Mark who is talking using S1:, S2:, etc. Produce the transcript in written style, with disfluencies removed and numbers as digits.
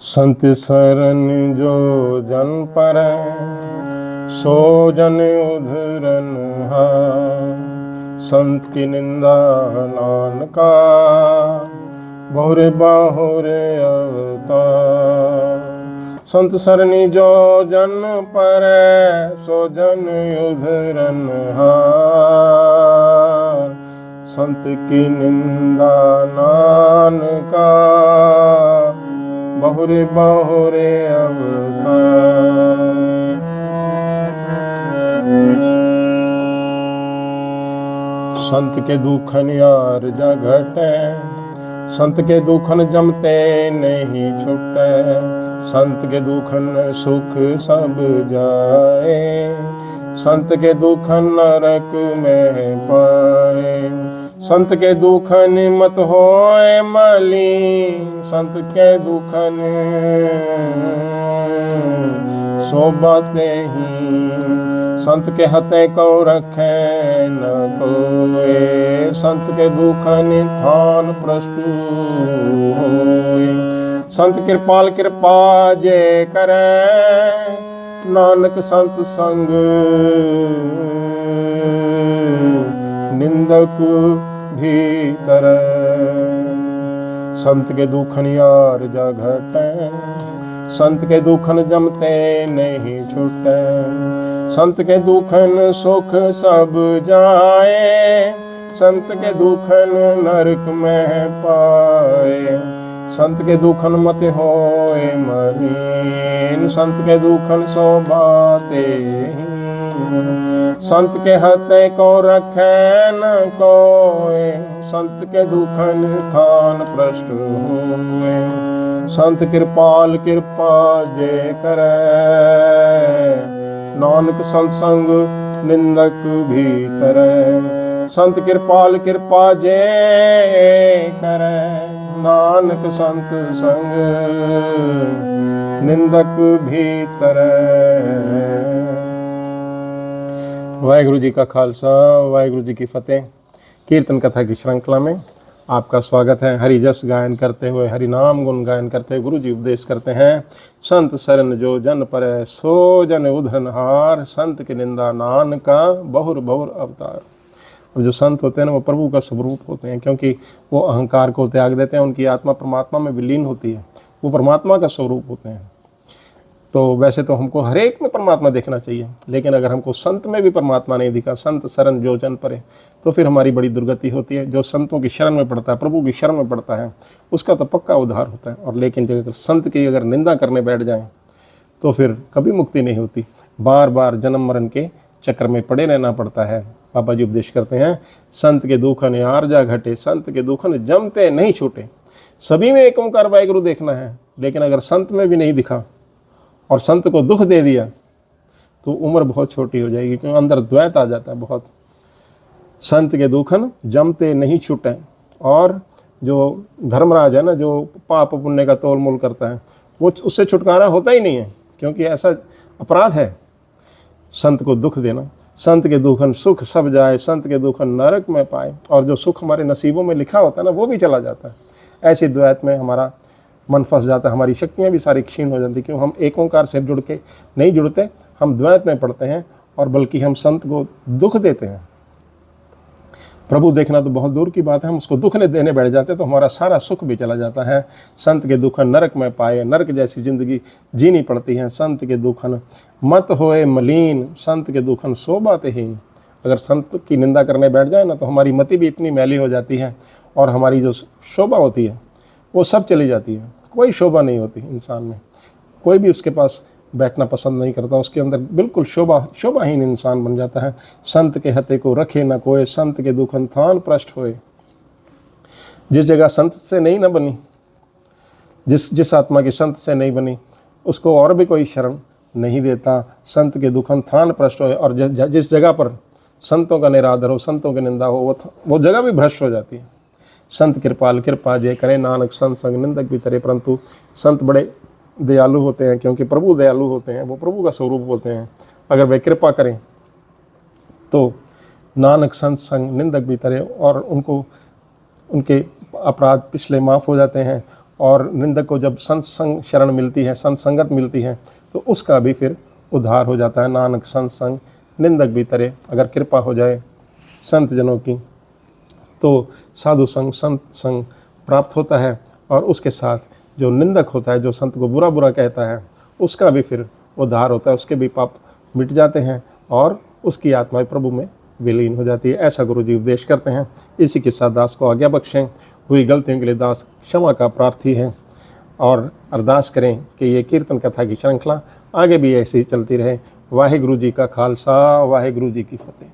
S1: संत सरन जो जन पर सो जन उधरन हार। संत की निंदा नानका बहुरे बाहुरे अवतार। संत सरनी जो जन पर सो जन उधरन हार। संत की निंदा नानका बहुरे बहुरे अवतार। संत के दुखन यार जा घटे, संत के दुखन जमते नहीं छुटे। संत के दुखन सुख सब जाए, संत के दुखन नरक में पाए। संत के दुखन मत होए मलिन, संत के दुखन सो बातें ही। संत के हते को रखे न कोई, संत के दुखन थान प्रस्तु होए। संत कृपाल कृपा जे करे, नानक संत संग निंदक भीतर। संत के दुखन यार जा घटे, संत के दुखन जमते नहीं छूटे। संत के दुखन सुख सब जाए, संत के दुखन नरक में पाए। संत के दुखन मत होए मलिन, संत के दुखन सो बातें। संत के हते को रखे न कोई, संत के दुखन थान प्रष्ट होए। संत कृपाल कृपा जे करे, नानक संत संग निंदक भीतर। संत कृपाल कृपा जे करे, नानक संत संग निंदक भीतर। वाहिगुरु जी का खालसा, वाहिगुरु जी की फतेह। कीर्तन कथा की श्रृंखला में आपका स्वागत है। हरि जस गायन करते हुए, हरि नाम गुण गायन करते हुए गुरु जी उपदेश करते हैं। संत शरण जो जन परै सो जन उधरन हार। संत की निंदा नानका बहुर बहुर अवतार। और जो संत होते हैं ना, वो प्रभु का स्वरूप होते हैं, क्योंकि वो अहंकार को त्याग देते हैं। उनकी आत्मा परमात्मा में विलीन होती है, वो परमात्मा का स्वरूप होते हैं। तो वैसे तो हमको हर एक में परमात्मा देखना चाहिए, लेकिन अगर हमको संत में भी परमात्मा नहीं दिखा, संत शरण जो जन परे, तो फिर हमारी बड़ी दुर्गति होती है। जो संतों की शरण में पड़ता है, प्रभु की शरण में पड़ता है, उसका तो पक्का उद्धार होता है। और लेकिन अगर संत की अगर निंदा करने बैठ जाएं, तो फिर कभी मुक्ति नहीं होती। बार बार जन्म मरण के चक्र में पड़े रहना पड़ता है। पापा जी उपदेश करते हैं, संत के दुखन यार जा घटे, संत के दुखन जमते नहीं छूटे। सभी में एक ओंकार वाहिगुरु देखना है, लेकिन अगर संत में भी नहीं दिखा और संत को दुख दे दिया, तो उम्र बहुत छोटी हो जाएगी, क्योंकि अंदर द्वैत आ जाता है बहुत। संत के दुखन जमते नहीं छूटे। और जो धर्मराज है ना, जो पाप पुण्य का तोल मोल करता है, वो उससे छुटकारा होता ही नहीं है, क्योंकि ऐसा अपराध है संत को दुख देना। संत के दुखन सुख सब जाए, संत के दुखन नरक में पाए। और जो सुख हमारे नसीबों में लिखा होता है ना, वो भी चला जाता है। ऐसी द्वैत में हमारा मन फंस जाता है, हमारी शक्तियाँ भी सारी क्षीण हो जाती, क्यों हम एक ओंकार से जुड़ के नहीं जुड़ते, हम द्वैत में पड़ते हैं, और बल्कि हम संत को दुख देते हैं। प्रभु देखना तो बहुत दूर की बात है, हम उसको दुख देने बैठ जाते हैं, तो हमारा सारा सुख भी चला जाता है। संत के दुखन नरक में पाए, नरक जैसी जिंदगी जीनी पड़ती है। संत के दुखन मत होए मलिन, संत के दुखन सो बातें। अगर संत की निंदा करने बैठ जाए ना, तो हमारी मति भी इतनी मैली हो जाती है, और हमारी जो शोभा होती है वो सब चली जाती है। कोई शोभा नहीं होती इंसान में, कोई भी उसके पास बैठना पसंद नहीं करता, उसके अंदर बिल्कुल शोभाहीन इंसान बन जाता है। संत के हते को रखे न कोई, संत के दुखन थान प्रष्ट होए। जिस जगह संत से नहीं न बनी, जिस आत्मा की संत से नहीं बनी, उसको और भी कोई शरण नहीं देता। संत के दुखन थान प्रष्ट होए। और जिस जगह पर संतों का निरादर हो, संतों की निंदा हो, वो जगह भी भ्रष्ट हो जाती है। संत कृपाल कृपा जे करे, नानक संत संग निंदक भी तरे। परंतु संत बड़े दयालु होते हैं, क्योंकि प्रभु दयालु होते हैं, वो प्रभु का स्वरूप होते हैं। अगर वे कृपा करें तो नानक संत संग निंदक भी तरे, और उनको उनके अपराध पिछले माफ़ हो जाते हैं, और निंदक को जब संत संग शरण मिलती है, संत संगत मिलती है, तो उसका भी फिर उद्धार हो जाता है। नानक संत संग निंदक भी तरे। अगर कृपा हो जाए संत जनों की तो साधु संग संत संग प्राप्त होता है, और उसके साथ जो निंदक होता है, जो संत को बुरा बुरा कहता है, उसका भी फिर उद्धार होता है, उसके भी पाप मिट जाते हैं और उसकी आत्मा प्रभु में विलीन हो जाती है। ऐसा गुरु जी उपदेश करते हैं। इसी के साथ दास को आज्ञा बख्शें। हुई गलतियों के लिए दास क्षमा का प्रार्थी है, और अरदास करें कि ये कीर्तन कथा की श्रृंखला आगे भी ऐसे ही चलती रहे। वाहिगुरु जी का खालसा, वाहिगुरु जी की फतेह।